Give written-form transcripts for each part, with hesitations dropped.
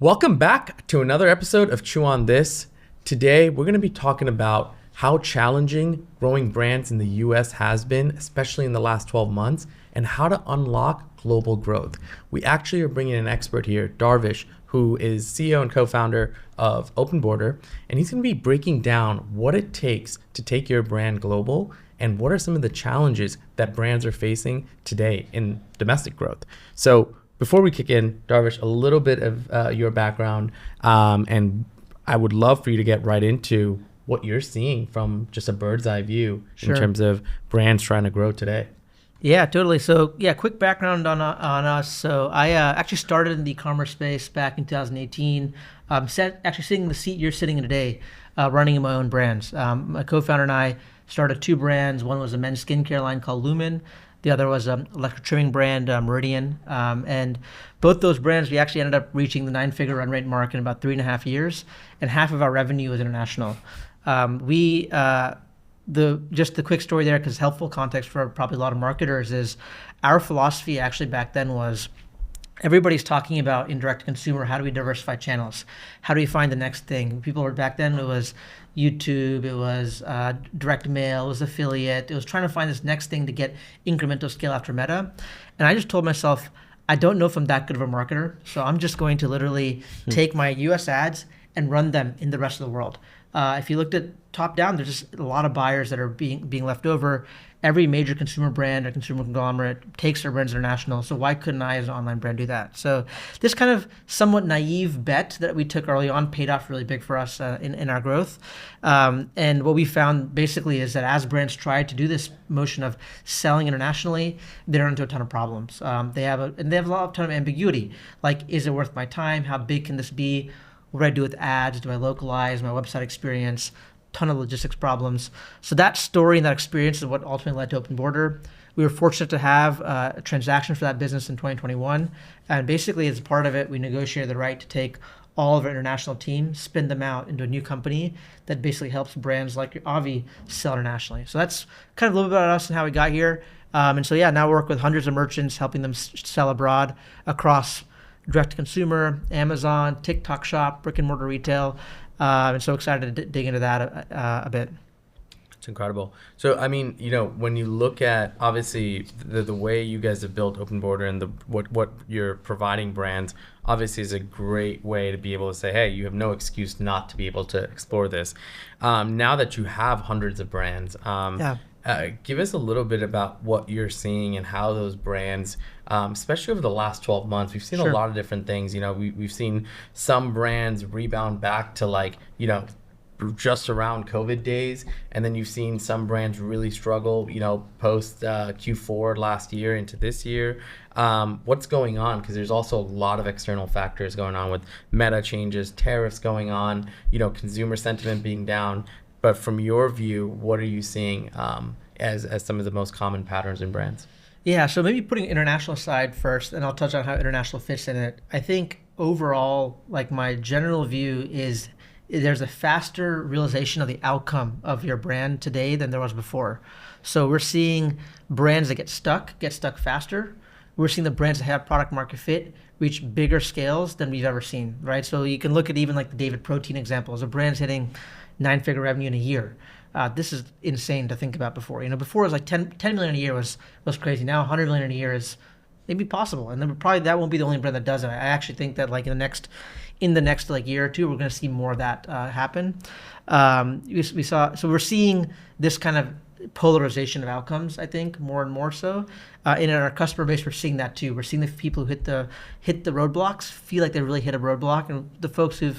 Welcome back to another episode of Chew on This. Today, we're going to be talking about how challenging growing brands in the US has been, especially in the last 12 months, and how to unlock global growth. We actually are bringing an expert here, Darwish, who is CEO and co-founder of OpenBorder, and he's going to be breaking down what it takes to take your brand global and what are some of the challenges that brands are facing today in domestic growth. So before we kick in, Darwish, a little bit of your background, and I would love for you to get right into what you're seeing from just a bird's eye view in terms of brands trying to grow today. Yeah, totally. So quick background on us. So I actually started in the e-commerce space back in 2018. Actually sitting in the seat you're sitting in today, running my own brands. My co-founder and I started two brands. One was a men's skincare line called Lumen. The other was an electric trimming brand, Meridian. And both those brands, we actually ended up reaching the 9-figure run rate mark in about 3.5 years, and half of our revenue was international. Just the quick story there, because helpful context for probably a lot of marketers, is our philosophy actually back then was everybody's talking about indirect consumer. How do we diversify channels? How do we find the next thing? People were back then, it was YouTube, it was direct mail, it was affiliate. It was trying to find this next thing to get incremental scale after Meta. And I just told myself, I don't know if I'm that good of a marketer. So I'm just going to literally take my US ads and run them in the rest of the world. If you looked at top down, there's just a lot of buyers that are being left over. Every major consumer brand or consumer conglomerate takes their brands international. So why couldn't I as an online brand do that? So this kind of somewhat naive bet that we took early on paid off really big for us in our growth. And what we found basically is that as brands try to do this motion of selling internationally, they run into a ton of problems. They have a ton of ambiguity. Like, is it worth my time? How big can this be? What do I do with ads? Do I localize my website experience? Ton of logistics problems. So that story and that experience is what ultimately led to OpenBorder. We were fortunate to have a transaction for that business in 2021. And basically, as part of it, we negotiated the right to take all of our international team, spin them out into a new company that basically helps brands like Avi sell internationally. So that's kind of a little bit about us and how we got here. Now we work with hundreds of merchants, helping them sell abroad across direct-to-consumer, Amazon, TikTok Shop, brick-and-mortar retail. I'm so excited to dig into that a bit. It's incredible. So, I mean, when you look at, obviously, the way you guys have built OpenBorder and what you're providing brands, obviously is a great way to be able to say, hey, you have no excuse not to be able to explore this. Now that you have hundreds of brands, give us a little bit about what you're seeing and how those brands, especially over the last 12 months, we've seen a lot of different things. We've seen some brands rebound back to just around COVID days. And then you've seen some brands really struggle, post Q4 last year into this year. What's going on? Because there's also a lot of external factors going on with Meta changes, tariffs going on, consumer sentiment being down. But from your view, what are you seeing as some of the most common patterns in brands? Yeah, so maybe putting international aside first, and I'll touch on how international fits in it. I think overall, my general view is there's a faster realization of the outcome of your brand today than there was before. So we're seeing brands that get stuck faster. We're seeing the brands that have product market fit reach bigger scales than we've ever seen, right? So you can look at even the David Protein example. As a brand's hitting 9-figure revenue in a year. This is insane to think about before. Before it was 10 million a year was crazy. Now 100 million a year is maybe possible. And then probably that won't be the only brand that does it. I actually think that in the next year or two, we're going to see more of that happen. So we're seeing this kind of polarization of outcomes, I think, more and more so. In our customer base, we're seeing that too. We're seeing the people who hit the roadblocks feel like they really hit a roadblock, and the folks who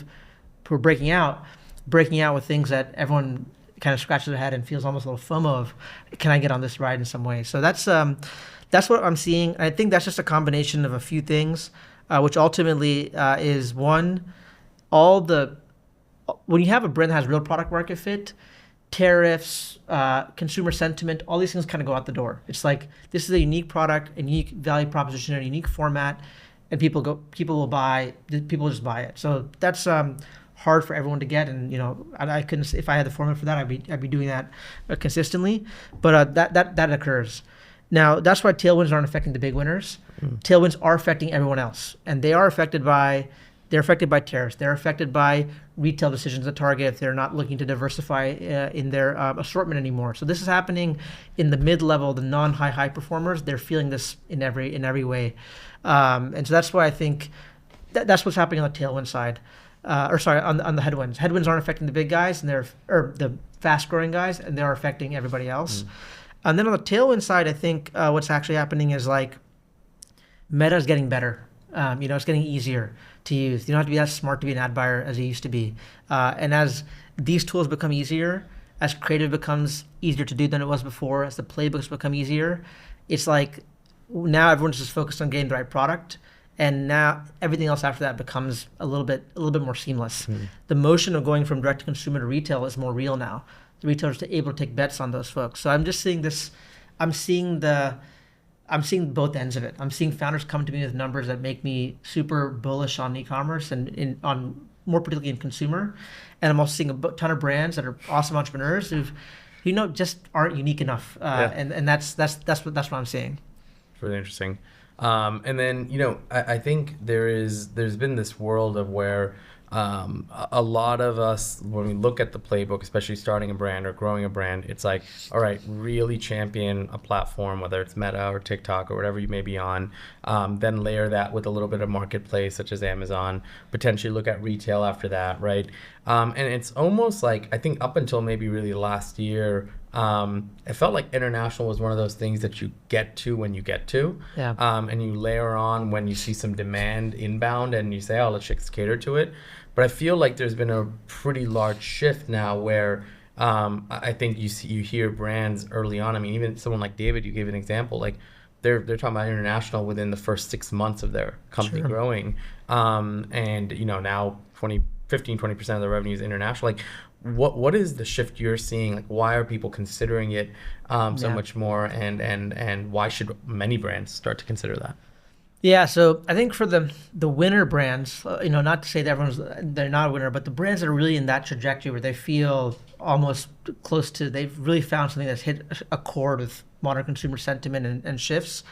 are breaking out with things that everyone kind of scratches their head and feels almost a little FOMO of, can I get on this ride in some way? So that's what I'm seeing. I think that's just a combination of a few things, which ultimately is one, when you have a brand that has real product market fit, tariffs, consumer sentiment, all these things kind of go out the door. It's this is a unique product, a unique value proposition, a unique format, and people will just buy it. So that's hard for everyone to get, and I couldn't. If I had the formula for that, I'd be doing that consistently. But that occurs. Now that's why tailwinds aren't affecting the big winners. Tailwinds are affecting everyone else, and they are affected by They're affected by tariffs. They're affected by retail decisions at Target if they're not looking to diversify in their assortment anymore. So this is happening in the mid-level, the non-high performers. They're feeling this in every way, and so that's why I think that's what's happening on the tailwind side, on the headwinds. Headwinds aren't affecting the big guys or the fast-growing guys, and they're affecting everybody else. And then on the tailwind side, I think what's actually happening is like Meta is getting better. It's getting easier to use. You don't have to be that smart to be an ad buyer as you used to be. And as these tools become easier, as creative becomes easier to do than it was before, as the playbooks become easier, it's like now everyone's just focused on getting the right product. And now everything else after that becomes a little bit more seamless. The motion of going from direct to consumer to retail is more real now. The retailers are able to take bets on those folks. So I'm just seeing this. I'm seeing both ends of it. I'm seeing founders come to me with numbers that make me super bullish on e-commerce and on more particularly in consumer. And I'm also seeing a ton of brands that are awesome entrepreneurs who just aren't unique enough. And that's what I'm seeing. It's really interesting. And then, I think there's been this world of where a lot of us, when we look at the playbook, especially starting a brand or growing a brand, it's like, all right, really champion a platform, whether it's Meta or TikTok or whatever you may be on, then layer that with a little bit of marketplace such as Amazon, potentially look at retail after that, right? And it's almost like, I think up until maybe really last year, it felt like international was one of those things that you get to when you get to, and you layer on when you see some demand inbound and you say, oh, let's just cater to it. But I feel like there's been a pretty large shift now where I think you hear brands early on. I mean, even someone like David, you gave an example, like they're talking about international within the first 6 months of their company growing. And now 15-20% of the revenue is international. Like, what is the shift you're seeing? Like, why are people considering it so much more, and why should many brands start to consider that? Yeah, so I think for the winner brands, not to say that they're not a winner, but the brands that are really in that trajectory where they feel almost close to, they've really found something that's hit a chord with modern consumer sentiment and shifts.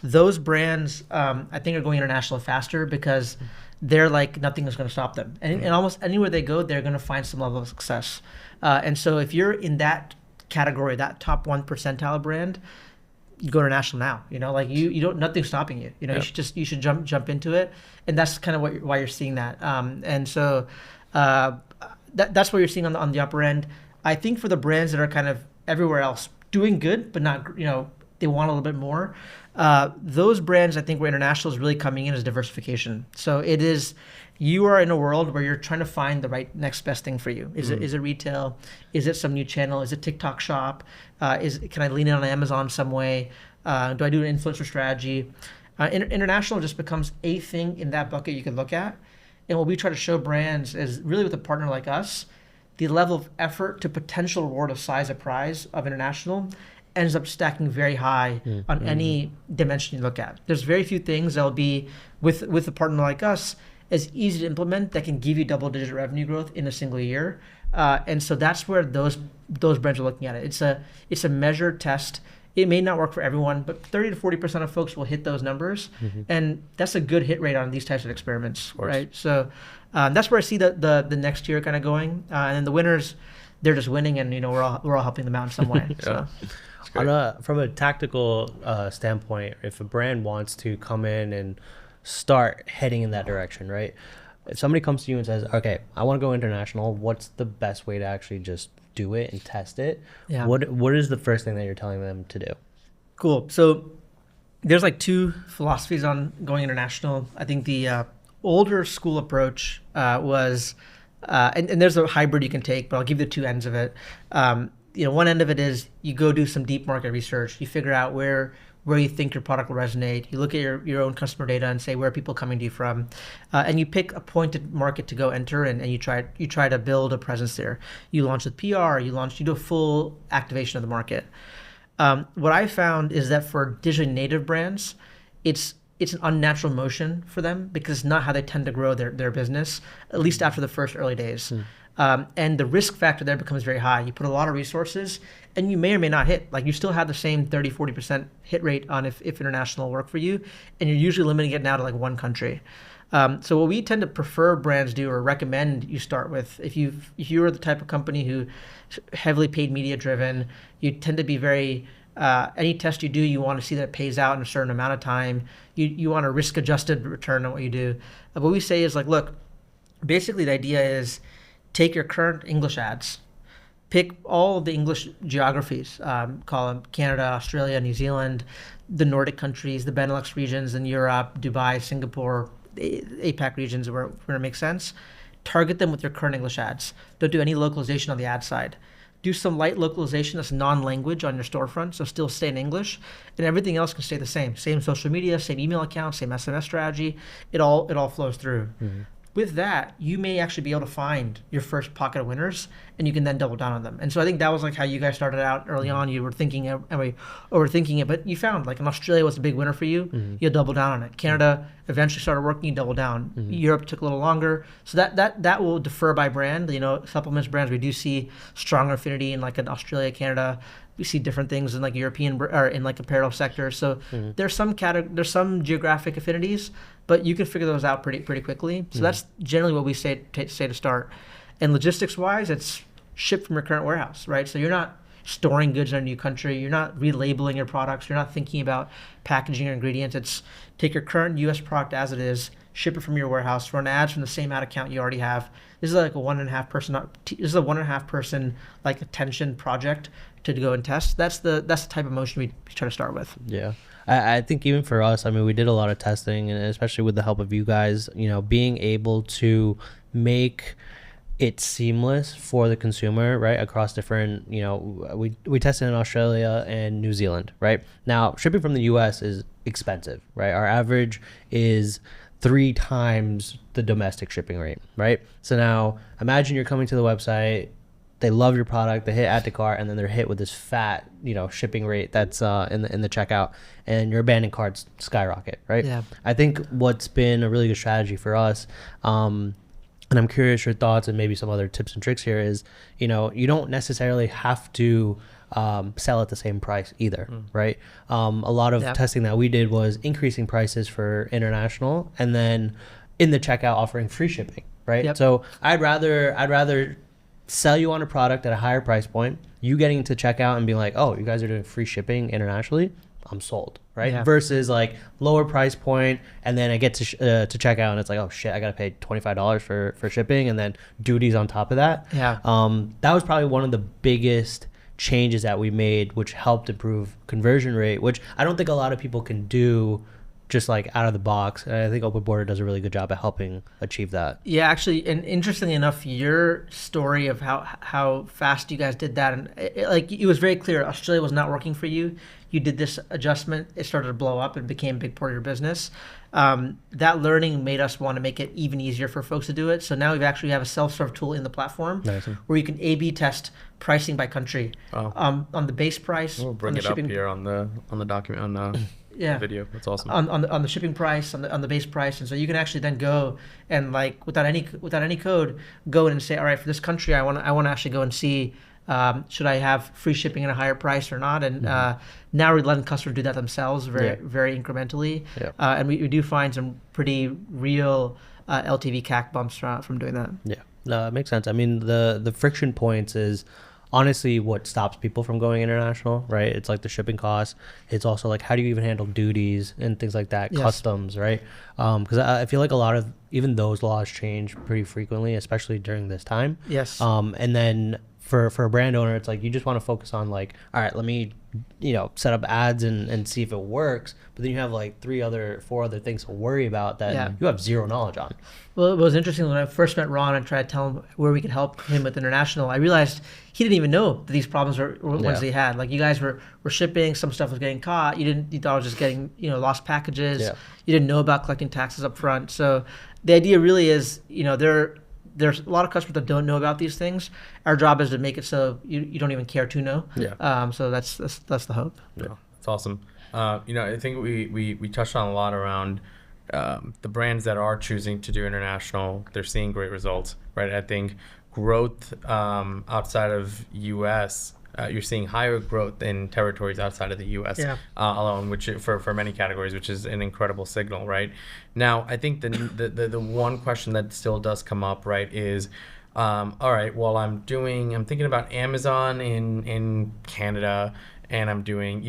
Those brands, I think, are going international faster because they're like nothing is going to stop them, and almost anywhere they go, they're going to find some level of success. And so if you're in that category, that top 1 percentile brand, you go international now. You don't, nothing's stopping you. You should jump into it, and that's kind of why you're seeing that. And so that's what you're seeing on the upper end. I think for the brands that are kind of everywhere else doing good, but not they want a little bit more. Those brands, I think, where international is really coming in as diversification. So it is, you are in a world where you're trying to find the right next best thing for you. Is it retail? Is it some new channel? Is it TikTok shop? Can I lean in on Amazon some way? Do I do an influencer strategy? International just becomes a thing in that bucket you can look at. And what we try to show brands is really with a partner like us, the level of effort to potential reward of size of prize of international ends up stacking very high on any dimension you look at. There's very few things that'll be with a partner like us as easy to implement that can give you double-digit revenue growth in a single year. And so that's where those brands are looking at it. It's a measured test. It may not work for everyone, but 30 to 40% of folks will hit those numbers, and that's a good hit rate on these types of experiments, right? So that's where I see the next year kind of going. And then the winners, they're just winning, and we're all helping them out in some way. So. From a tactical standpoint, if a brand wants to come in and start heading in that direction, right? If somebody comes to you and says, okay, I want to go international, what's the best way to actually just do it and test it? Yeah. What is the first thing that you're telling them to do? Cool. So there's like 2 philosophies on going international. I think the older school approach was, and there's a hybrid you can take, but I'll give you the 2 ends of it. One end of it is you go do some deep market research. You figure out where you think your product will resonate. You look at your own customer data and say, where are people coming to you from? And you pick a pointed market to go enter, and you try to build a presence there. You launch with PR, you do a full activation of the market. What I found is that for digitally native brands, it's an unnatural motion for them because it's not how they tend to grow their business, at least after the first early days. And the risk factor there becomes very high. You put a lot of resources and you may or may not hit. Like, you still have the same 30-40% hit rate on if international will work for you, and you're usually limiting it now to like 1 country. So what we tend to prefer brands do or recommend you start with, if you're the type of company who heavily paid media driven, you tend to be very any test you do, you want to see that it pays out in a certain amount of time. You want a risk adjusted return on what you do. What we say is like, look, basically the idea is take your current English ads, pick all of the English geographies, call them Canada, Australia, New Zealand, the Nordic countries, the Benelux regions in Europe, Dubai, Singapore, APAC regions where it makes sense. Target them with your current English ads. Don't do any localization on the ad side. Do some light localization that's non-language on your storefront, so still stay in English, and everything else can stay the same. Same social media, same email account, same SMS strategy. It all flows through. Mm-hmm. With that, you may actually be able to find your first pocket of winners, and you can then double down on them. And so I think that was like how you guys started out early on. You were thinking, overthinking it, but you found like in Australia was a big winner for you. Mm-hmm. You double down on it. Canada eventually started working. You double down. Mm-hmm. Europe took a little longer. So that will differ by brand. You know, supplements brands, we do see stronger affinity in like in Australia, Canada. We see different things in like European or in like apparel sector. So there's some geographic affinities, but you can figure those out pretty quickly. So that's generally what we say to start. And logistics wise, it's ship from your current warehouse, right? So you're not storing goods in a new country. You're not relabeling your products. You're not thinking about packaging or ingredients. It's take your current U.S. product as it is, ship it from your warehouse, run ads from the same ad account you already have. This is like a 1.5 person like attention project to go and test. That's the type of motion we try to start with. Yeah. I think even for us, I mean, we did a lot of testing, and especially with the help of you guys, you know, being able to make it seamless for the consumer, right, across different, you know, we tested in Australia and New Zealand, right? Now, shipping from the US is expensive, right? Our average is 3 times the domestic shipping rate, right? So now imagine you're coming to the website, they love your product, they hit add to cart, and then they're hit with this fat, you know, shipping rate that's in the checkout, and your abandoned carts skyrocket, right? Yeah. I think what's been a really good strategy for us, and I'm curious your thoughts and maybe some other tips and tricks here is, you know, you don't necessarily have to sell at the same price either, right? A lot of testing that we did was increasing prices for international, and then in the checkout offering free shipping, right? Yep. So I'd rather sell you on a product at a higher price point, you getting to checkout and being like, oh, you guys are doing free shipping internationally, I'm sold, right? Yeah. Versus like lower price point, and then I get to checkout and it's like, oh shit, I gotta pay $25 for shipping, and then duties on top of that. Yeah. That was probably one of the biggest changes that we made, which helped improve conversion rate, which I don't think a lot of people can do just like out of the box. And I think OpenBorder does a really good job at helping achieve that. Yeah, actually, and interestingly enough, your story of how fast you guys did that, and it was very clear Australia was not working for you. You did this adjustment, it started to blow up and became a big part of your business. That learning made us want to make it even easier for folks to do it. So now we actually have a self-serve tool in the platform where you can A/B test pricing by country on the base price. We'll bring it up here on the document on the video. That's awesome. On the shipping price, on the base price, and so you can actually then go and like without any code, go in and say, all right, for this country, I want to actually go and see. Should I have free shipping at a higher price or not? And now we're letting customers do that themselves very incrementally. Yeah. And we do find some pretty real LTV CAC bumps from doing that. Yeah, no, it makes sense. I mean, the friction points is honestly what stops people from going international, right? It's like the shipping costs. It's also like, how do you even handle duties and things like that, customs, right? Because I feel like a lot of even those laws change pretty frequently, especially during this time. Yes. And then for a brand owner, it's like you just want to focus on like, all right, let me, you know, set up ads and see if it works. But then you have like 4 other things to worry about that you have zero knowledge on. Well, it was interesting when I first met Ron and tried to tell him where we could help him with international. I realized he didn't even know that these problems were ones he had. Like you guys were shipping, some stuff was getting caught. You thought it was just getting, you know, lost packages. Yeah. You didn't know about collecting taxes up front. So the idea really is, you know, there's a lot of customers that don't know about these things. Our job is to make it so you don't even care to know. Yeah. So that's the hope. Yeah, that's awesome. You know, I think we touched on a lot around the brands that are choosing to do international. They're seeing great results, right? I think growth outside of U.S. you're seeing higher growth in territories outside of the U.S. Yeah. Alone, which for many categories, which is an incredible signal, right? Now, I think the one question that still does come up, right, is all right, well, I'm thinking about Amazon in Canada, and I'm doing,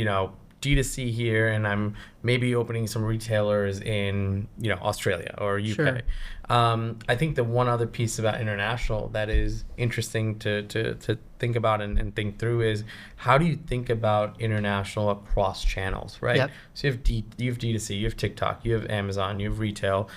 D2C here, and I'm maybe opening some retailers in, Australia or UK. Sure. I think the one other piece about international that is interesting to think about and think through is, how do you think about international across channels, right? Yep. So you have D2C, you have TikTok, you have Amazon, you have retail.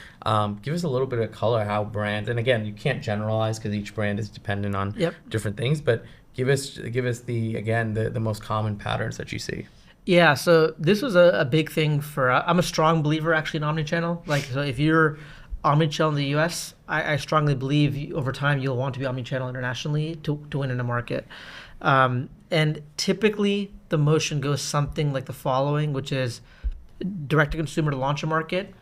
Give us a little bit of color how brands, and again, you can't generalize because each brand is dependent on different things, but give us the most common patterns that you see. Yeah, so this was a big thing for, I'm a strong believer actually in omnichannel. So if you're omnichannel in the US, I strongly believe over time you'll want to be omnichannel internationally to win in a market. And typically the motion goes something like the following, which is direct to consumer to launch a market.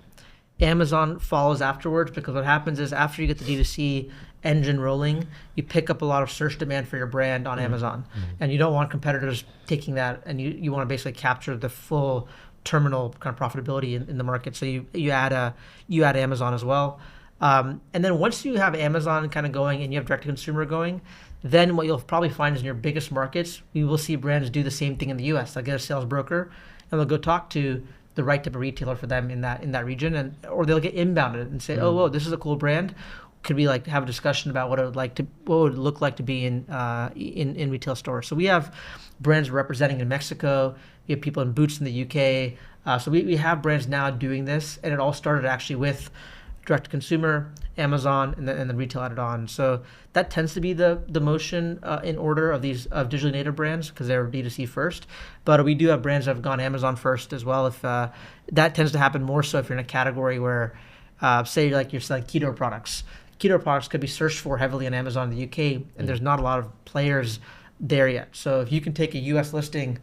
Amazon follows afterwards, because what happens is after you get the D2C engine rolling, you pick up a lot of search demand for your brand on Amazon. And you don't want competitors taking that, and you want to basically capture the full terminal kind of profitability in the market. So you add Amazon as well. And then once you have Amazon kind of going and you have direct to consumer going, then what you'll probably find is in your biggest markets, we will see brands do the same thing in the US. They'll get a sales broker and they'll go talk to the right type of retailer for them in that region, or they'll get inbounded and say, oh, whoa, this is a cool brand. Could we have a discussion about what it would look like to be in retail stores? So we have brands representing in Mexico. We have people in Boots in the UK. So we have brands now doing this, and it all started actually with direct to consumer, Amazon, and then retail added on. So that tends to be the motion in order of these digitally native brands, because they're D2C first. But we do have brands that have gone Amazon first as well. If that tends to happen more so if you're in a category where, say, like you're selling keto products. Keto products could be searched for heavily on Amazon in the UK, and there's not a lot of players there yet. So if you can take a US listing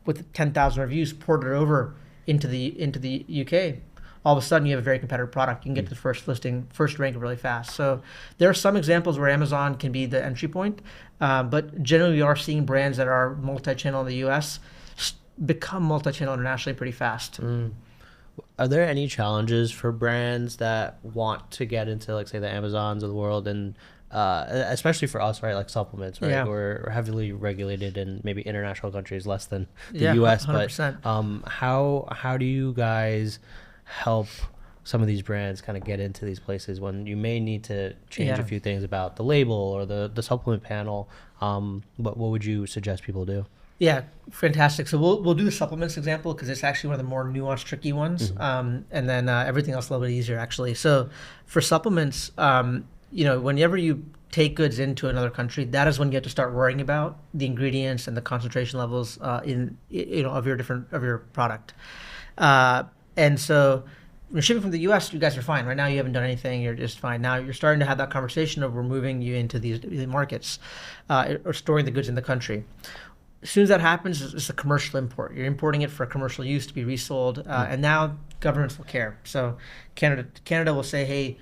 with 10,000 reviews, port it over into the UK, all of a sudden you have a very competitive product. You can get to the first rank really fast. So there are some examples where Amazon can be the entry point, but generally we are seeing brands that are multi-channel in the US become multi-channel internationally pretty fast. Are there any challenges for brands that want to get into, like, say, the Amazons of the world, and especially for us, right, like supplements, right? Yeah. We're heavily regulated in maybe international countries, less than the Yeah, US. 100%. But how do you guys help some of these brands kind of get into these places when you may need to change a few things about the label or the supplement panel? What would you suggest people do? Yeah, fantastic. So we'll do the supplements example because it's actually one of the more nuanced, tricky ones, and then everything else a little bit easier actually. So for supplements, whenever you take goods into another country, that is when you have to start worrying about the ingredients and the concentration levels of your product. And so when you're shipping from the U.S., you guys are fine. Right now, you haven't done anything. You're just fine. Now you're starting to have that conversation of we're moving you into these markets or storing the goods in the country. As soon as that happens, it's a commercial import. You're importing it for commercial use to be resold, and now governments will care. So Canada will say, hey,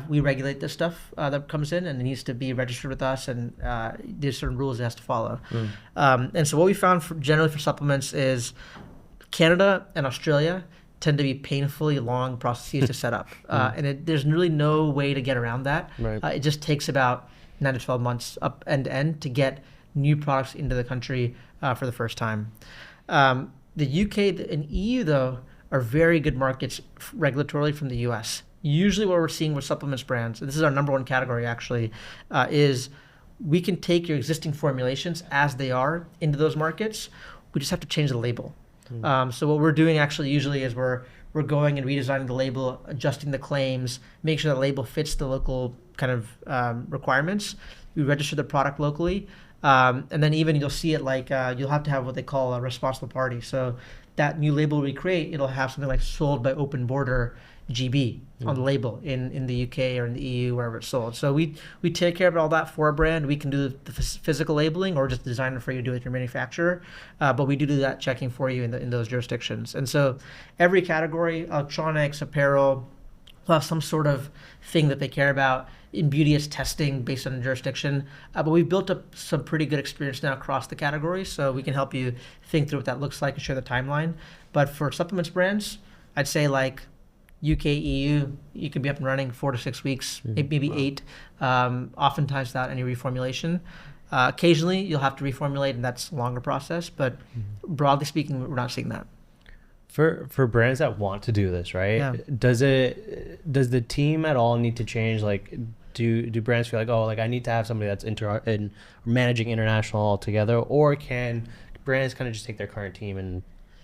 we regulate this stuff that comes in, and it needs to be registered with us, and there's certain rules it has to follow. And so what we found generally for supplements is Canada and Australia tend to be painfully long processes to set up, and there's really no way to get around that. Right. It just takes about 9 to 12 months up end to end to get new products into the country for the first time. The UK and EU, though, are very good markets regulatorily from the US. Usually what we're seeing with supplements brands, and this is our number one category actually, is we can take your existing formulations as they are into those markets. We just have to change the label. So what we're doing actually usually is we're going and redesigning the label, adjusting the claims, make sure the label fits the local kind of requirements. We register the product locally. And then even you'll see it like you'll have to have what they call a responsible party. So that new label we create, it'll have something like sold by OpenBorder GB on the label in the UK or in the EU, wherever it's sold. So we take care of all that for a brand. We can do the physical labeling or just design it for you to do it with your manufacturer. But we do that checking for you in those jurisdictions. And so every category, electronics, apparel, will have some sort of thing that they care about. in beauty, it's testing based on the jurisdiction. But we've built up some pretty good experience now across the categories, so we can help you think through what that looks like and share the timeline. But for supplements brands, I'd say like UK, EU, you could be up and running 4 to 6 weeks, maybe 8, oftentimes without any reformulation. Occasionally, you'll have to reformulate, and that's a longer process. But broadly speaking, we're not seeing that. For brands that want to do this, right? Yeah. Does the team at all need to change? Like, do brands feel like, oh, like I need to have somebody that's in managing international altogether, or can brands kind of just take their current team and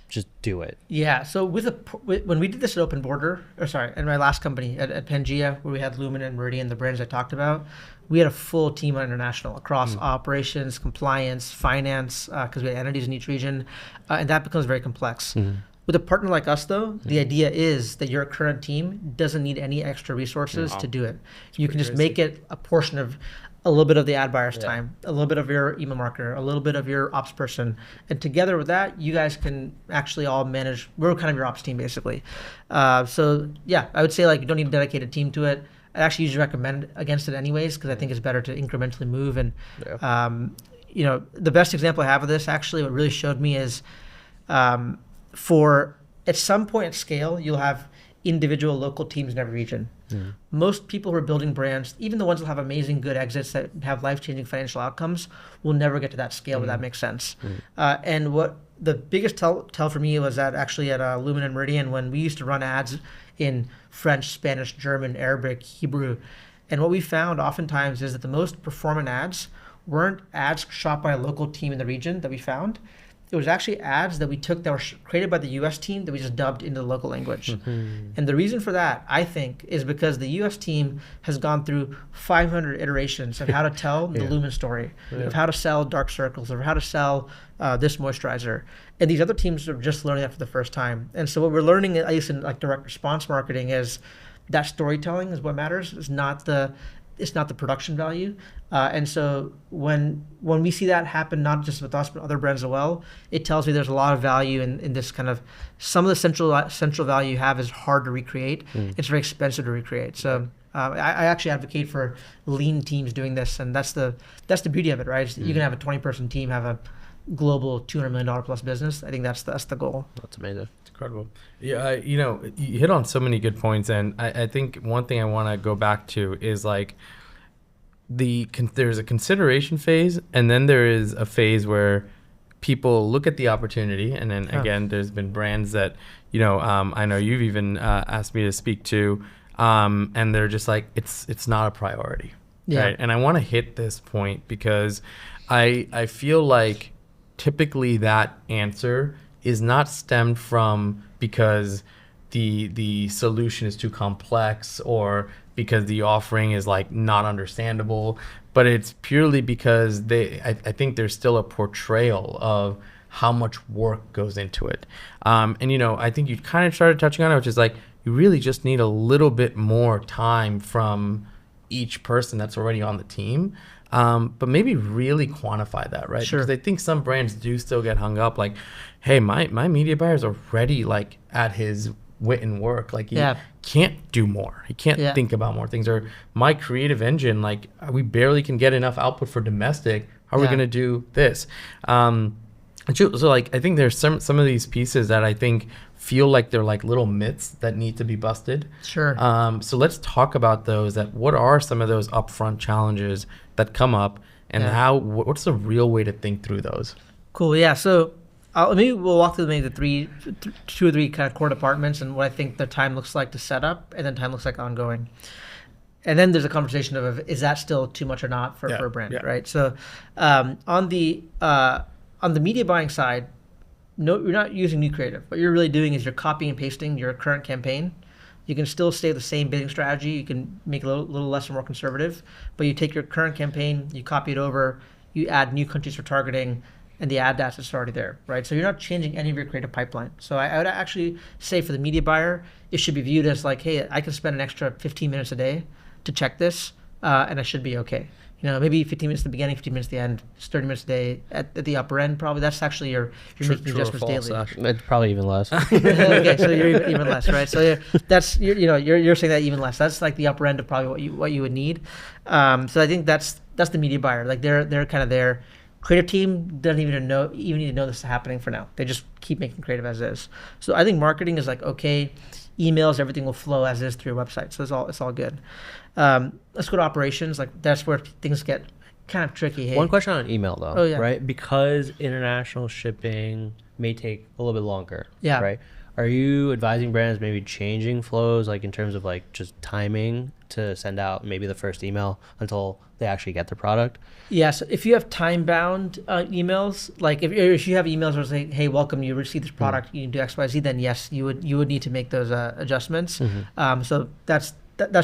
just do it? Yeah. So when we did this at OpenBorder, in my last company at Pangea, where we had Lumen and Meridian, the brands I talked about, we had a full team on international across operations, compliance, finance, because we had entities in each region, and that becomes very complex. With a partner like us, though, the idea is that your current team doesn't need any extra resources to do it. You can just make it a portion of a little bit of the ad buyer's time, a little bit of your email marketer, a little bit of your ops person. And together with that, you guys can actually all manage, we're kind of your ops team, basically. So yeah, I would say like you don't need a dedicated team to it. I actually usually recommend against it anyways, because I think it's better to incrementally move. And you know, the best example I have of this, actually, what really showed me is for at some point at scale, you'll have individual local teams in every region. Most people who are building brands, even the ones that have amazing good exits that have life-changing financial outcomes, will never get to that scale where that makes sense. And what the biggest tell for me was that actually at Lumen and Meridian, when we used to run ads in French, Spanish, German, Arabic, Hebrew, and what we found oftentimes is that the most performant ads weren't ads shot by a local team in the region that we found. It was actually ads that we took that were created by the US team that we just dubbed into the local language. And the reason for that, I think, is because the US team has gone through 500 iterations of how to tell the Lumen story, of how to sell dark circles, or how to sell this moisturizer. And these other teams are just learning that for the first time. And so what we're learning, at least in like direct response marketing, is that storytelling is what matters. It's not the production value. And so when we see that happen, not just with us, but other brands as well, it tells me there's a lot of value in this kind of, some of the central value you have is hard to recreate. It's very expensive to recreate. So I actually advocate for lean teams doing this. And that's the beauty of it, right? You can have a 20-person team, have a global $200 million plus business. I think that's the goal. That's amazing. Incredible. Yeah, you know, you hit on so many good points, and I think one thing I want to go back to is like there's a consideration phase, and then there is a phase where people look at the opportunity, and then again, there's been brands that, you know, I know you've even asked me to speak to, and they're just like, it's not a priority, right? And I want to hit this point because I feel like typically that answer is not stemmed from because the solution is too complex or because the offering is like not understandable, but it's purely because I think there's still a portrayal of how much work goes into it. And you know, I think you kind of started touching on it, which is like you really just need a little bit more time from each person that's already on the team. But maybe really quantify that, right? Sure. Because I think some brands do still get hung up like, hey, my media buyer is already like at his wit and work. Like he can't do more. He can't think about more things. Or my creative engine, like we barely can get enough output for domestic. How are we going to do this? So like, I think there's some of these pieces that I think feel like they're like little myths that need to be busted. Sure. So let's talk about those. What are some of those upfront challenges that come up, and what's the real way to think through those? Cool. Yeah. So we'll walk through maybe the two or three kind of core departments and what I think the time looks like to set up, and then time looks like ongoing. And then there's a conversation of is that still too much or not for a brand, right? So on the media buying side, no, you're not using new creative. What you're really doing is you're copying and pasting your current campaign. You can still stay the same bidding strategy. You can make it a little less or more conservative, but you take your current campaign, you copy it over, you add new countries for targeting, and the ad assets are already there, right? So you're not changing any of your creative pipeline. So I would actually say for the media buyer, it should be viewed as like, hey, I can spend an extra 15 minutes a day to check this. and I should be okay. Maybe 15 minutes at the beginning, 15 minutes at the end, 30 minutes a day at the upper end. Probably that's actually you're making adjustments daily. It's probably even less. Okay, so you're even less, right? So you're saying that even less. That's like the upper end of probably what you would need. So I think that's the media buyer. Like they're kind of there. Creative team doesn't even need to know this is happening for now. They just keep making creative as is. So I think marketing is like, okay, emails, everything will flow as is through your website. So it's all good. Let's go to operations. Like that's where things get kind of tricky. Hey. One question on email though, Oh, yeah. right? Because international shipping may take a little bit longer, Yeah. right? Are you advising brands maybe changing flows, like in terms of like just timing to send out maybe the first email until they actually get the product? Yeah, so if you have time-bound emails, like if you have emails where say, "Hey, welcome, you received this product, you can do X, Y, Z," then yes, you would need to make those adjustments. So that's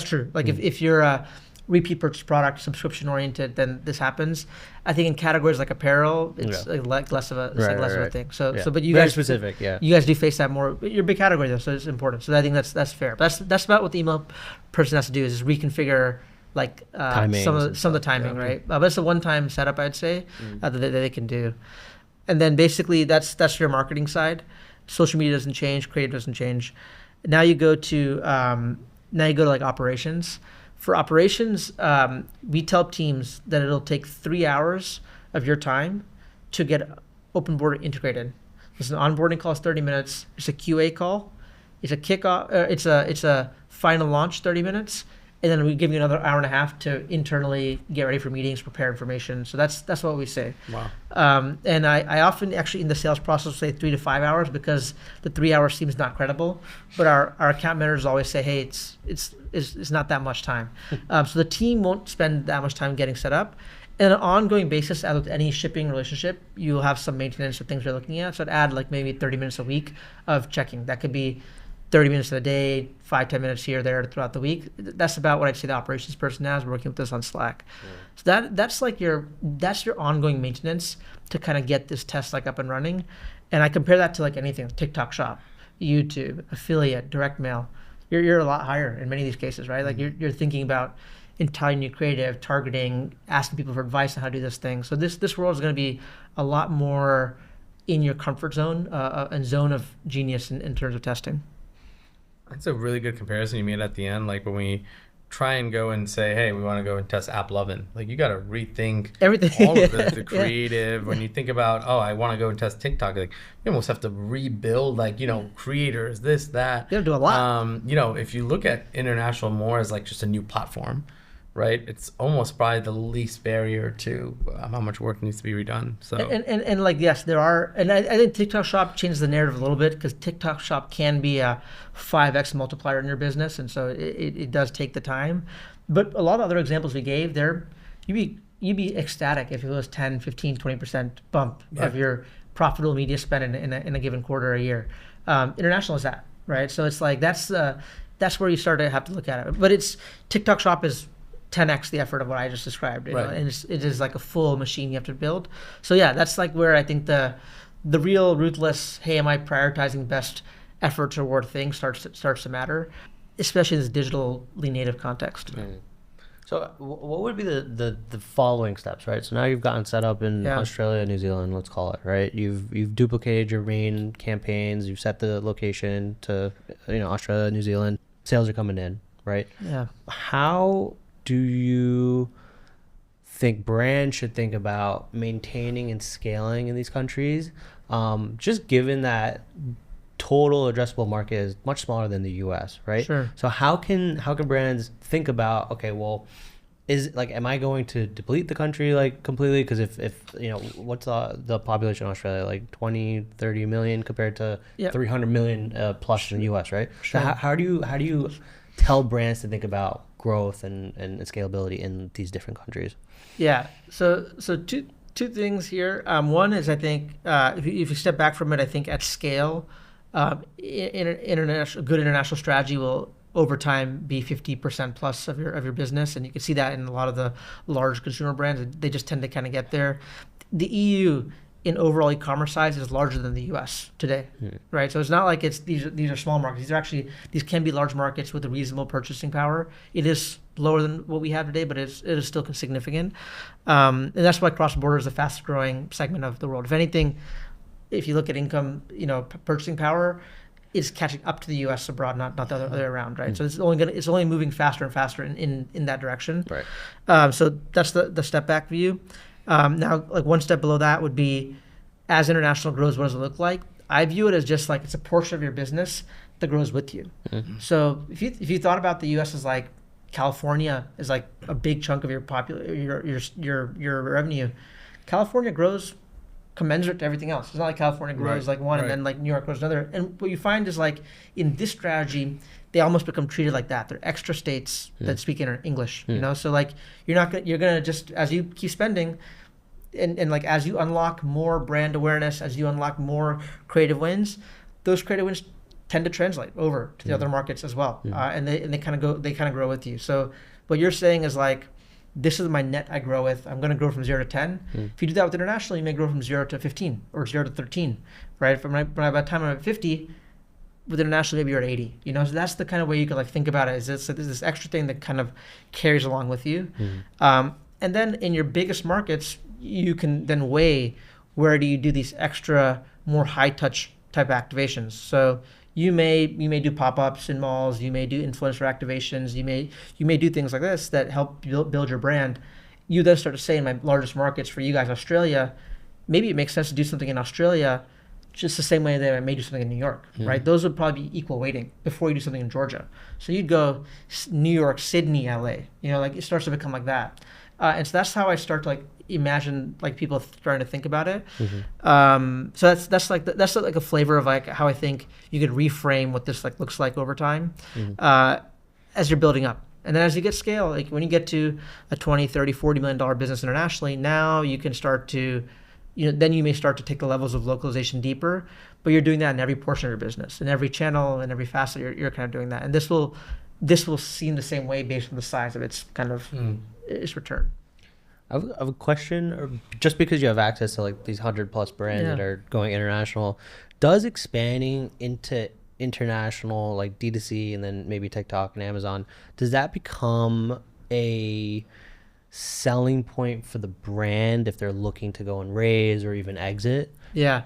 true. Like if you're a repeat purchase product, subscription-oriented, then this happens. I think in categories like apparel, it's like less of a thing. So but you very guys specific, yeah. You guys do face that more. You're a big category though, so it's important. So I think that's fair. But that's about what the email person has to do is reconfigure like some of the timing, right? But it's a one-time setup, I'd say, that they can do. And then basically that's your marketing side. Social media doesn't change, creative doesn't change. Now you go to like operations. For operations, we tell teams that it'll take 3 hours of your time to get OpenBorder integrated. It's an onboarding call, it's 30 minutes. It's a QA call. It's a kickoff. It's a final launch, 30 minutes. And then we give you another hour and a half to internally get ready for meetings, prepare information. So that's what we say. Wow. And I often actually in the sales process say 3 to 5 hours because the 3 hours seems not credible. But our account managers always say, hey, it's not that much time. So the team won't spend that much time getting set up. On an ongoing basis, as with any shipping relationship, you'll have some maintenance of things you're looking at. So I'd add like maybe 30 minutes a week of checking. That could be 30 minutes a day, 5-10 minutes here or there throughout the week. That's about what I'd say the operations person has working with us on Slack. So that's your ongoing maintenance to kind of get this test like up and running. And I compare that to like anything, TikTok Shop, YouTube, affiliate, direct mail. You're a lot higher in many of these cases, right? Like you're thinking about entirely new creative, targeting, asking people for advice on how to do this thing. So this world is going to be a lot more in your comfort zone and zone of genius in terms of testing. That's a really good comparison you made at the end. Like when we try and go and say, hey, we want to go and test App Lovin', like you got to rethink everything, all of the creative. When you think about, I want to go and test TikTok, like you almost have to rebuild, like, creators, this, that. You got to do a lot. If you look at international more as like just a new platform, right? It's almost probably the least barrier to how much work needs to be redone. So and like yes, there are, and I think TikTok Shop changes the narrative a little bit because TikTok Shop can be a 5x multiplier in your business, and so it does take the time. But a lot of other examples we gave there, you'd be ecstatic if it was 10, 15, 20% bump of your profitable media spend in a given quarter or a year. International is that, right? So it's like that's where you start to have to look at it. But it's TikTok Shop is 10x the effort of what I just described, you know? And it is like a full machine you have to build. So yeah, that's like where I think the real ruthless, hey, am I prioritizing best effort toward things starts to matter, especially in this digitally native context. So what would be the following steps, right? So now you've gotten set up in Australia, New Zealand, let's call it, right? You've duplicated your main campaigns, you've set the location to Australia, New Zealand, sales are coming in, right? Yeah. How do you think brands should think about maintaining and scaling in these countries? Just given that total addressable market is much smaller than the US, right? Sure. So how can brands think about, okay, well, am I going to deplete the country like completely? Because if what's the population in Australia, like 20-30 million compared to 300 million plus in the US, right? Sure. So how do you tell brands to think about growth and scalability in these different countries? Yeah. So two things here. One is I think if you step back from it, I think at scale, good international strategy will over time be 50% plus of your business, and you can see that in a lot of the large consumer brands. They just tend to kind of get there. The EU in overall e-commerce size is larger than the US today, right? So it's not like these are small markets. These can be large markets with a reasonable purchasing power. It is lower than what we have today, but it is still significant. And that's why cross-border is the fastest growing segment of the world. If anything, if you look at income, purchasing power, it's catching up to the U.S. abroad, not the other way around, right? So it's only moving faster and faster in that direction. Right. So that's the step back view. Now, like one step below that would be, as international grows, what does it look like? I view it as just like it's a portion of your business that grows with you. Mm-hmm. So if you thought about the U.S. as like California is like a big chunk of your revenue, California grows commensurate to everything else. It's not like California grows like one and then like New York grows another. And what you find is like in this strategy, they almost become treated like that. They're extra states that speak English, So like you're gonna just, as you keep spending, and like as you unlock more brand awareness, as you unlock more creative wins, those creative wins tend to translate over to the other markets as well, and they kind of grow with you. So what you're saying is like, this is my net I grow with. I'm going to grow from 0 to 10. If you do that with international, you may grow from 0 to 15 or 0 to 13, right? By the time I'm at 50, with international, maybe you're at 80. So that's the kind of way you could like think about it. Is this extra thing that kind of carries along with you, and then in your biggest markets, you can then weigh where do you do these extra, more high touch type activations. So you may do pop-ups in malls, you may do influencer activations, you may do things like this that help build your brand. You then start to say, in my largest markets for you guys, Australia, maybe it makes sense to do something in Australia just the same way that I may do something in New York, right? Those would probably be equal weighting before you do something in Georgia. So you'd go New York, Sydney, LA, like it starts to become like that. And so that's how I start to like imagine like people trying to think about it. So that's like a flavor of like how I think you could reframe what this like looks like over time, as you're building up. And then as you get scale, like when you get to a 20, 30, $40 million business internationally, now you can start to, then you may start to take the levels of localization deeper, but you're doing that in every portion of your business, in every channel, in every facet, you're kind of doing that. And this will seem the same way based on the size of its kind of its return. I have a question, or just because you have access to like these 100+ brands that are going international, does expanding into international like D2C and then maybe TikTok and Amazon, does that become a selling point for the brand if they're looking to go and raise or even exit? Yeah.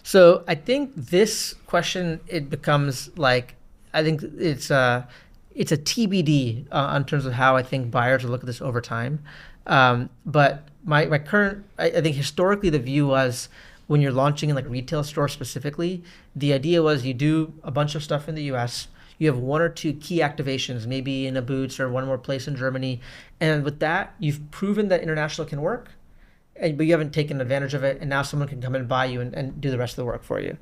So I think this question, it becomes like, I think it's a TBD in terms of how I think buyers will look at this over time. But my current, I think historically the view was, when you're launching in like retail stores specifically, the idea was you do a bunch of stuff in the US, you have 1 or 2 key activations, maybe in a Boots or one more place in Germany. And with that, you've proven that international can work, but you haven't taken advantage of it. And now someone can come and buy you and do the rest of the work for you.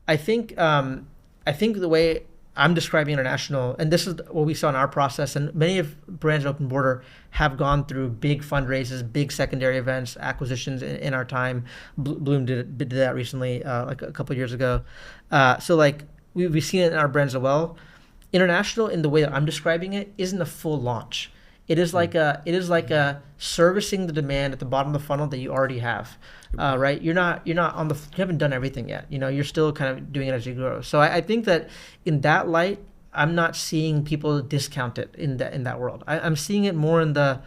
I think the way I'm describing international, and this is what we saw in our process, and many of brands at OpenBorder have gone through big fundraisers, big secondary events, acquisitions in our time. Bloom did that recently, like a couple of years ago. So like we've seen it in our brands as well. International, in the way that I'm describing it, isn't a full launch. It is like a servicing the demand at the bottom of the funnel that you already have, right? You haven't done everything yet. You're still kind of doing it as you grow. So I think that in that light, I'm not seeing people discount it in that world. I'm seeing it more in the,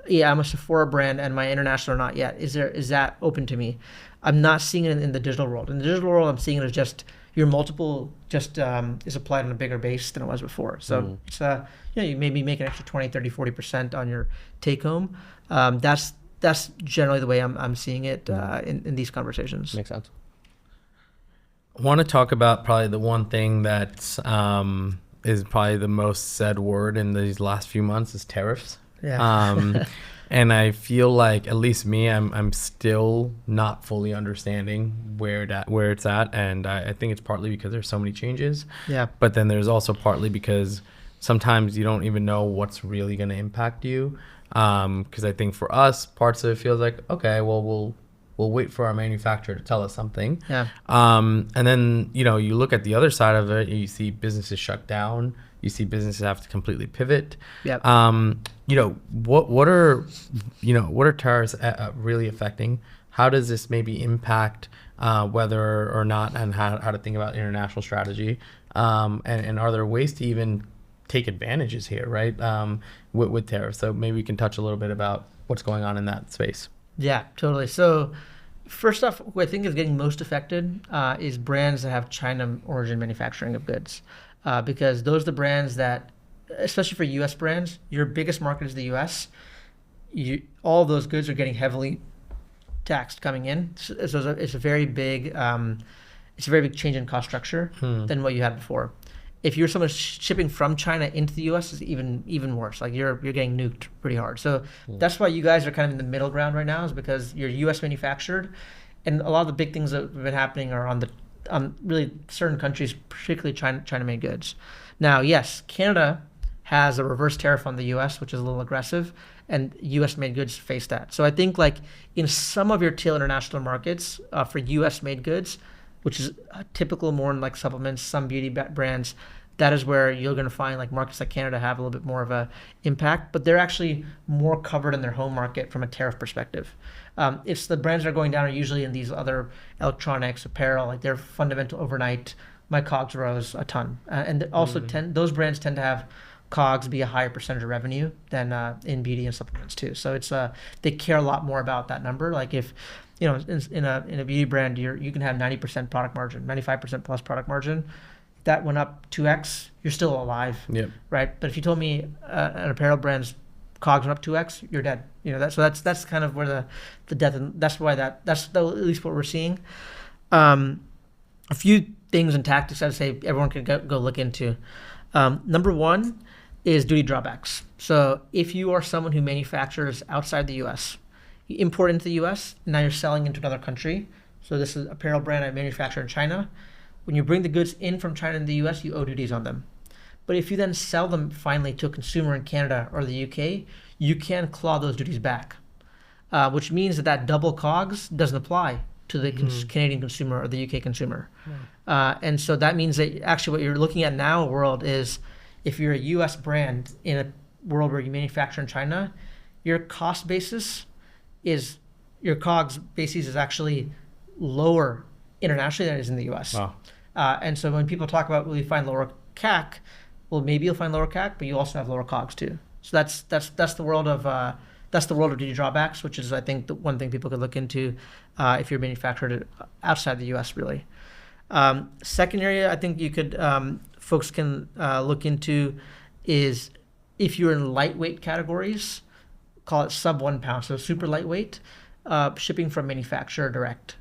I'm a Sephora brand and my international are not yet. Is that open to me? I'm not seeing it in the digital world. In the digital world, I'm seeing it as just your multiple is applied on a bigger base than it was before. So it's you maybe make an extra 20, 30, 40% on your take home. That's generally the way I'm seeing it in these conversations. Makes sense. I want to talk about probably the one thing that is probably the most said word in these last few months is tariffs. Yeah. And I feel like, at least me, I'm still not fully understanding where it's at, and I think it's partly because there's so many changes. Yeah. But then there's also partly because sometimes you don't even know what's really going to impact you. Because I think for us, parts of it feels like, okay, well, we'll wait for our manufacturer to tell us something. Yeah. And then you look at the other side of it, you see businesses shut down. You see businesses have to completely pivot. Yep. What are tariffs really affecting? How does this maybe impact whether or not, and how to think about international strategy? And are there ways to even take advantages here, right? With tariffs. So maybe we can touch a little bit about what's going on in that space. Yeah, totally. So first off, what I think is getting most affected is brands that have China origin manufacturing of goods, because those are the brands that, especially for U.S. brands, your biggest market is the U.S. All those goods are getting heavily taxed coming in. So it's a very big change in cost structure than what you had before. If you're someone shipping from China into the U.S., it's even worse. Like you're getting nuked pretty hard. So that's why you guys are kind of in the middle ground right now, is because you're U.S. manufactured, and a lot of the big things that have been happening are on really certain countries, particularly China-made goods. Now, yes, Canada has a reverse tariff on the U.S., which is a little aggressive, and U.S.-made goods face that. So I think like in some of your tail international markets for U.S.-made goods, which is typical more in like supplements, some beauty brands, that is where you're going to find like markets like Canada have a little bit more of a impact, but they're actually more covered in their home market from a tariff perspective. If the brands that are going down are usually in these other electronics, apparel, like they're fundamental overnight, my COGS rose a ton. And also those brands tend to have COGS be a higher percentage of revenue than in beauty and supplements too. So it's they care a lot more about that number. Like if, you know, in a beauty brand, you can have 90% product margin, 95% plus product margin. If that went up 2x, you're still alive, right? But if you told me an apparel brand's COGS went up 2x, you're dead. You know, that's kind of where the death, and that's why at least what we're seeing. A few things and tactics I'd say everyone could go look into. Number one is duty drawbacks. So if you are someone who manufactures outside the U.S., you import into the U.S., now you're selling into another country. So this is an apparel brand I manufacture in China. When you bring the goods in from China to the U.S., you owe duties on them. But if you then sell them finally to a consumer in Canada or the U.K., you can claw those duties back, which means that double COGS doesn't apply to the Canadian consumer or the UK consumer. And so that means that actually what you're looking at now in the world is if you're a US brand in a world where you manufacture in China, your cost basis is, your COGS basis is actually lower internationally than it is in the US. Wow. And so when people talk about will you find lower CAC, well, maybe you'll find lower CAC, but you also have lower COGS too. So that's the world of duty drawbacks, which is, I think, the one thing people could look into if you're manufactured outside the U.S. really. Second area I think you could folks can look into is if you're in lightweight categories, call it sub 1 pound, so super lightweight, shipping from manufacturer direct.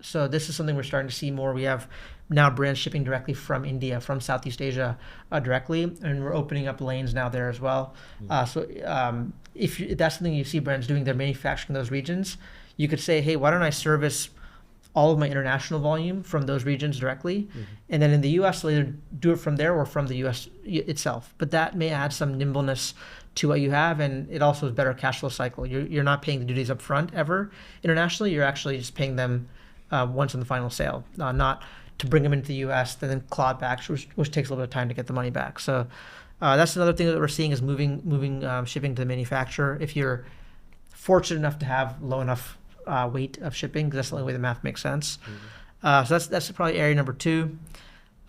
So this is something we're starting to see more. We have now brands shipping directly from India, from Southeast Asia directly, and we're opening up lanes now there as well. So if that's something you see brands doing, they're manufacturing in those regions, you could say, hey, why don't I service all of my international volume from those regions directly? And then in the US, they'll either do it from there or from the US itself. But that may add some nimbleness to what you have, and it also is better cash flow cycle. You're not paying the duties up front ever internationally. You're actually just paying them once in the final sale, not to bring them into the US, then claw it back, which takes a little bit of time to get the money back. So that's another thing that we're seeing is moving shipping to the manufacturer. If you're fortunate enough to have low enough weight of shipping, because that's the only way the math makes sense. So that's probably area number two.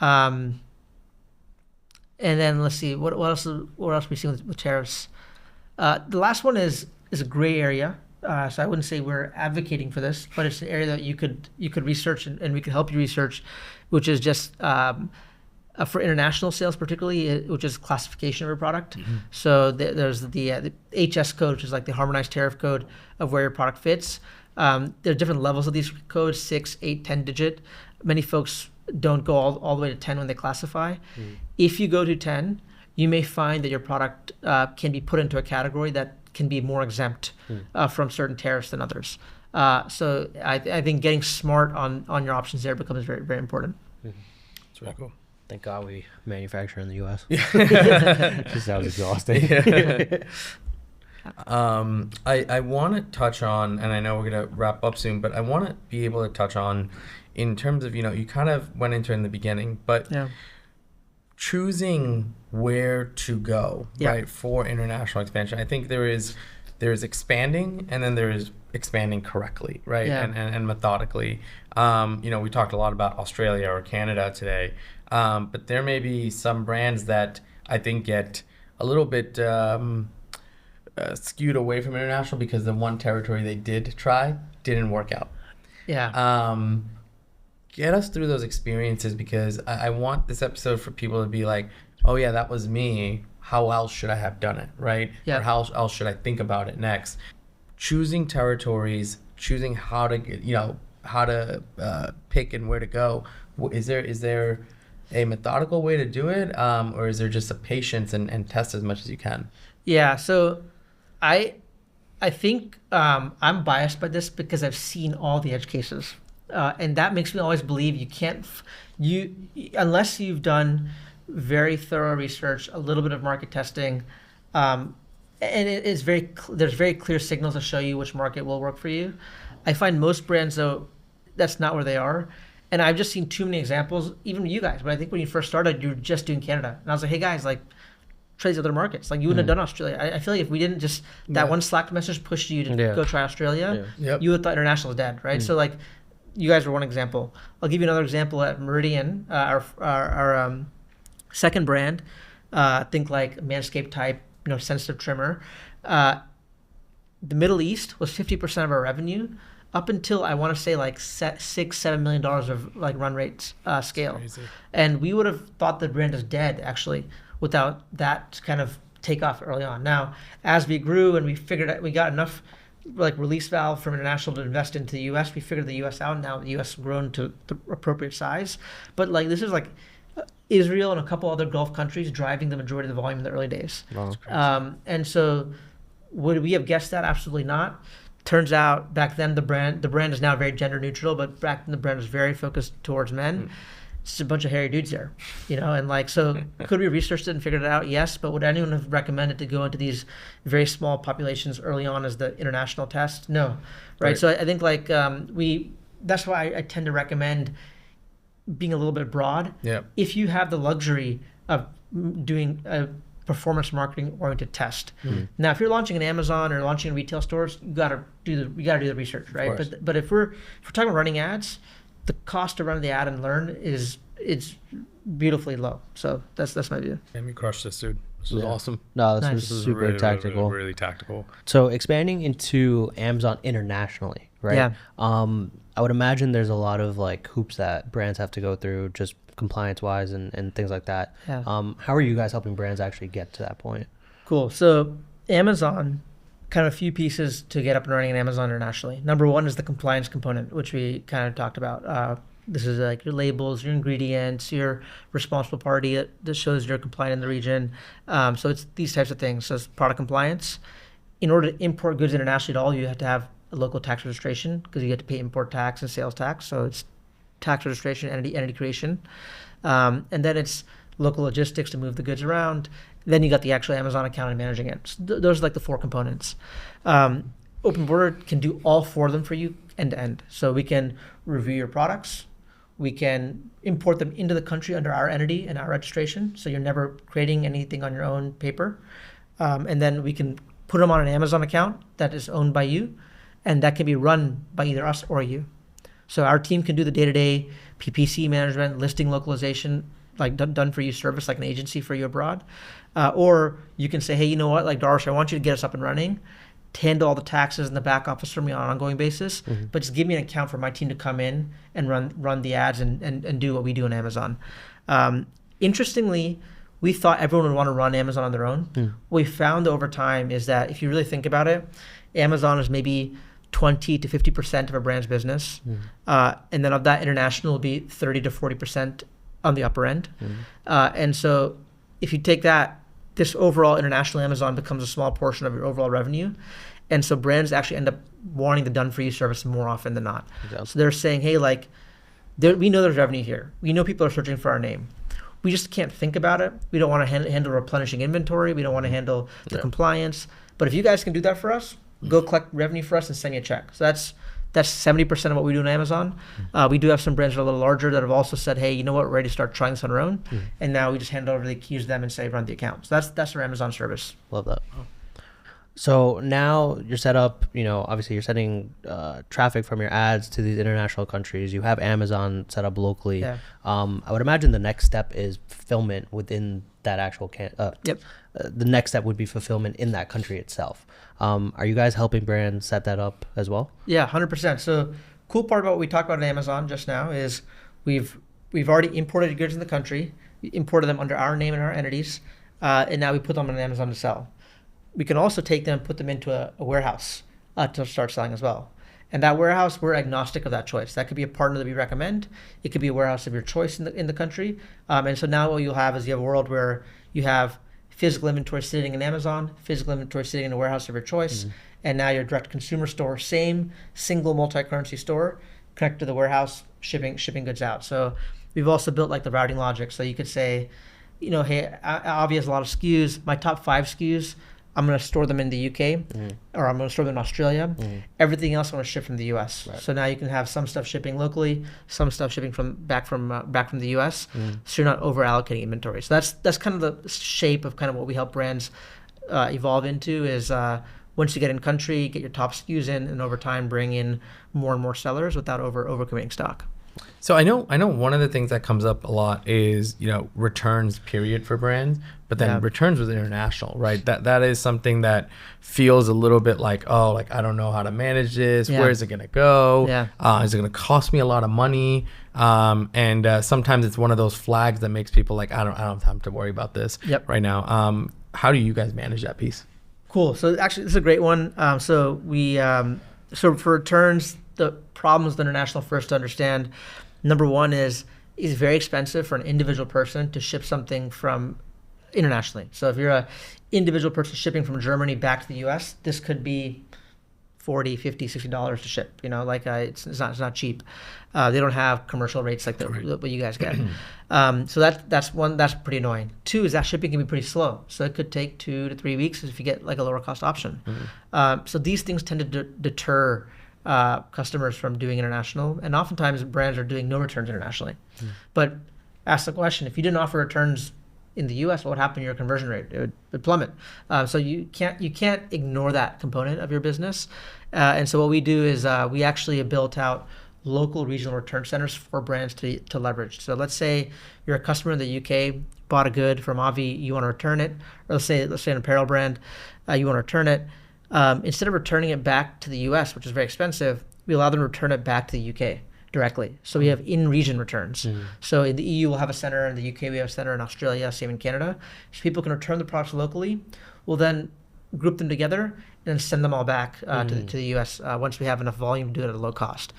And then let's see, what else are we seeing with tariffs? The last one is a gray area. So I wouldn't say we're advocating for this, but it's an area that you could research and we could help you research, which is just for international sales particularly, which is classification of your product. So there's the HS code, which is like the harmonized tariff code of where your product fits. There are different levels of these codes, 6, 8, 10 digit. Many folks don't go all the way to 10 when they classify. If you go to 10, you may find that your product can be put into a category that can be more exempt from certain tariffs than others. So I think getting smart on your options there becomes very, very important. That's really cool. Thank God we manufacture in the U.S. Just sounds exhausting. I want to touch on, and I know we're going to wrap up soon, but I want to be able to touch on in terms of, you kind of went into it in the beginning, but choosing where to go, right, for international expansion. I think there is expanding, and then there is expanding correctly, right, and methodically. We talked a lot about Australia or Canada today, but there may be some brands that I think, get a little bit skewed away from international because the one territory they did try didn't work out. Yeah. Get us through those experiences, because I want this episode for people to be like, oh yeah, that was me. How else should I have done it, right? Yeah. Or how else should I think about it next? Choosing territories, choosing how to get, how to pick and where to go. Is there a methodical way to do it, or is there just a patience and test as much as you can? Yeah. So I think I'm biased by this because I've seen all the edge cases, and that makes me always believe you can't unless you've done very thorough research, a little bit of market testing, and it is there's very clear signals to show you which market will work for you. I find most brands, though, that's not where they are. And I've just seen too many examples, even you guys. But I think when you first started, you were just doing Canada. And I was like, hey, guys, like, try these other markets. Like, you wouldn't have done Australia. I feel like if we didn't just, that one Slack message pushed you to go try Australia, you would have thought international was dead, right? So, like, you guys were one example. I'll give you another example at Meridian, our second brand. Think like Manscaped type, sensitive trimmer. The Middle East was 50% of our revenue up until I want to say like $6-7 million of like run rates scale. And we would have thought the brand is dead actually without that kind of takeoff early on. Now, as we grew and we figured out, we got enough like release valve from international to invest into the US, we figured the US out. Now the US has grown to the appropriate size. But like this is like Israel and a couple other Gulf countries driving the majority of the volume in the early days. Wow. And so would we have guessed that? Absolutely not. Turns out back then the brand is now very gender neutral, but back then the brand was very focused towards men. It's a bunch of hairy dudes there, and like, so could we have researched it and figured it out? Yes, but would anyone have recommended to go into these very small populations early on as the international test? No, right? So I think like that's why I tend to recommend being a little bit broad. Yeah. If you have the luxury of doing a performance marketing oriented test. Now, if you're launching in Amazon or launching in retail stores, you gotta do the research, right? But if we're talking about running ads, the cost to run the ad and learn is beautifully low. So that's my view. And we crushed this, dude. This is awesome. No, this is super really, tactical. Really tactical. So expanding into Amazon internationally, right? Yeah. I would imagine there's a lot of like hoops that brands have to go through, just compliance wise and things like that. Yeah. How are you guys helping brands actually get to that point? Cool. So Amazon, kind of a few pieces to get up and running in Amazon internationally. Number one is the compliance component, which we kind of talked about. This is like your labels, your ingredients, your responsible party that shows you're compliant in the region. So it's these types of things. So it's product compliance. In order to import goods internationally at all, you have to have a local tax registration because you have to pay import tax and sales tax. So it's tax registration, entity creation. And then it's local logistics to move the goods around. Then you got the actual Amazon account and managing it. So those are like the four components. OpenBorder can do all four of them for you end to end. So we can review your products. We can import them into the country under our entity and our registration. So you're never creating anything on your own paper. And then we can put them on an Amazon account that is owned by you. And that can be run by either us or you. So our team can do the day-to-day PPC management, listing localization, like done for you service, like an agency for you abroad. Or you can say, hey, you know what, like Darwish, I want you to get us up and running, to handle all the taxes in the back office for me on an ongoing basis, but just give me an account for my team to come in and run the ads and do what we do on Amazon. Interestingly, we thought everyone would want to run Amazon on their own. What we found over time is that if you really think about it, Amazon is maybe 20 to 50% of a brand's business. And then of that, international will be 30 to 40% on the upper end. And so if you take that, this overall international Amazon becomes a small portion of your overall revenue. And so brands actually end up wanting the done-for-you service more often than not. Exactly. So they're saying, hey, like, we know there's revenue here. We know people are searching for our name. We just can't think about it. We don't want to handle replenishing inventory. We don't want to handle the compliance. But if you guys can do that for us, go collect revenue for us and send me a check. So that's 70% of what we do on Amazon. We do have some brands that are a little larger that have also said, hey, you know what, we're ready to start trying this on our own. And now we just hand over the keys to them and say, run the account. So that's our Amazon service. Love that. So now you're set up, obviously you're sending traffic from your ads to these international countries. You have Amazon set up locally. Yeah. I would imagine the next step is fulfillment within that actual Yep. The next step would be fulfillment in that country itself. Are you guys helping brands set that up as well? Yeah, 100%. So cool part about what we talked about at Amazon just now is we've already imported goods in the country, we imported them under our name and our entities, and now we put them on Amazon to sell. We can also take them and put them into a warehouse to start selling as well. And that warehouse, we're agnostic of that choice. That could be a partner that we recommend. It could be a warehouse of your choice in the country. And so now what you'll have is you have a world where you have physical inventory sitting in Amazon, physical inventory sitting in a warehouse of your choice, and now your direct consumer store, same single multi-currency store, connected to the warehouse, shipping goods out. So we've also built like the routing logic. So you could say, hey, Avi has a lot of SKUs. My top 5 SKUs, I'm going to store them in the UK, or I'm going to store them in Australia. Everything else I'm going to ship from the US. Right. So now you can have some stuff shipping locally, some stuff shipping back from the US. So you're not over allocating inventory. So that's kind of the shape of kind of what we help brands evolve into is once you get in country, get your top SKUs in, and over time bring in more and more sellers without over committing stock. So I know one of the things that comes up a lot is, returns period for brands, but then returns with international, right? That is something that feels a little bit like, I don't know how to manage this. Where is it going to go? Is it going to cost me a lot of money? And sometimes it's one of those flags that makes people like, I don't have time to worry about this right now. How do you guys manage that piece? Cool. So actually, this is a great one. So for returns, the problems with international first to understand. Number one is it's very expensive for an individual person to ship something from internationally. So if you're an individual person shipping from Germany back to the US, this could be $40, $50, $60 to ship. It's not cheap. They don't have commercial rates like what you guys get. So that's pretty annoying. 2 is that shipping can be pretty slow. So it could take 2 to 3 weeks if you get like a lower cost option. So these things tend to deter customers from doing international, and oftentimes brands are doing no returns internationally. But ask the question: if you didn't offer returns in the U.S., what would happen to your conversion rate? It would plummet. So you can't ignore that component of your business. And so what we do is we actually have built out local regional return centers for brands to leverage. So let's say you're a customer in the UK, bought a good from Avi, you want to return it, or let's say an apparel brand, you want to return it. Instead of returning it back to the US, which is very expensive, we allow them to return it back to the UK directly. So we have in-region returns. So in the EU, we'll have a center. In the UK, we have a center. In Australia, same in Canada. So people can return the products locally. We'll then group them together and then send them all back to the US once we have enough volume to do it at a low cost.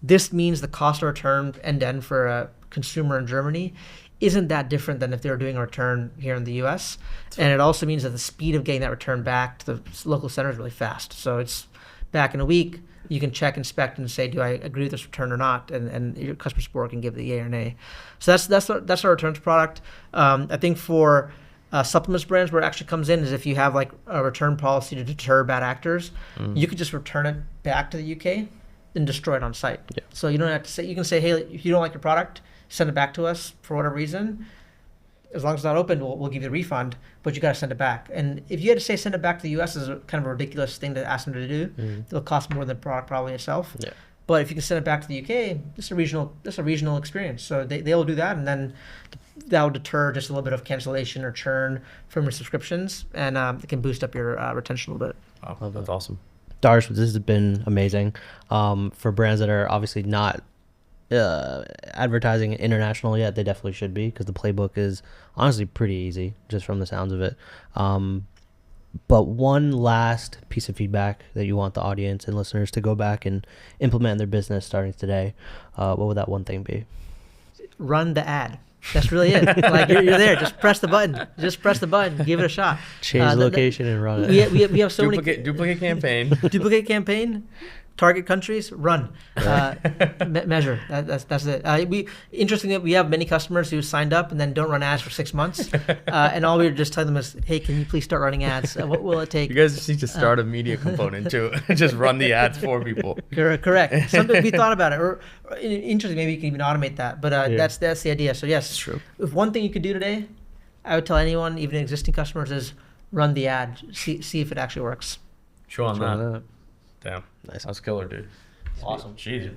This means the cost of return end-to-end for a consumer in Germany isn't that different than if they were doing a return here in the US. And it also means that the speed of getting that return back to the local center is really fast. So it's back in a week. You can check, inspect, and say, do I agree with this return or not? And your customer support can give the yay or nay. So that's our returns product. I think for supplements brands, where it actually comes in is if you have like a return policy to deter bad actors, you could just return it back to the UK and destroy it on site. So you don't have to say, you can say, hey, if you don't like your product, send it back to us for whatever reason. As long as it's not open, we'll give you a refund, but you got to send it back. And if you had to say send it back to the US is kind of a ridiculous thing to ask them to do. It'll cost more than the product probably itself. But if you can send it back to the UK, it's a regional experience. So they will do that, and then that will deter just a little bit of cancellation or churn from your subscriptions, and it can boost up your retention a little bit. Oh, that's awesome. Darwish, this has been amazing. For brands that are obviously not advertising international yet, they definitely should be, because the playbook is honestly pretty easy just from the sounds of it. But one last piece of feedback that you want the audience and listeners to go back and implement in their business starting today, what would that one thing be? Run the ad. That's really it. Like you're there. Just press the button. Give it a shot. Change the location and run it. We have so many duplicate campaign. Duplicate campaign. Target countries, run, measure. That's it. Interestingly, we have many customers who signed up and then don't run ads for 6 months, and all we're just telling them is, "Hey, can you please start running ads? What will it take?" You guys just need to start a media component too. Just run the ads for people. Correct. Something we thought about it, or interesting, maybe you can even automate that. But that's the idea. So yes, it's true. If one thing you could do today, I would tell anyone, even existing customers, is run the ad. See if it actually works. Chew on Try that. that. Damn. Nice. That's killer, dude. Awesome. Jeez.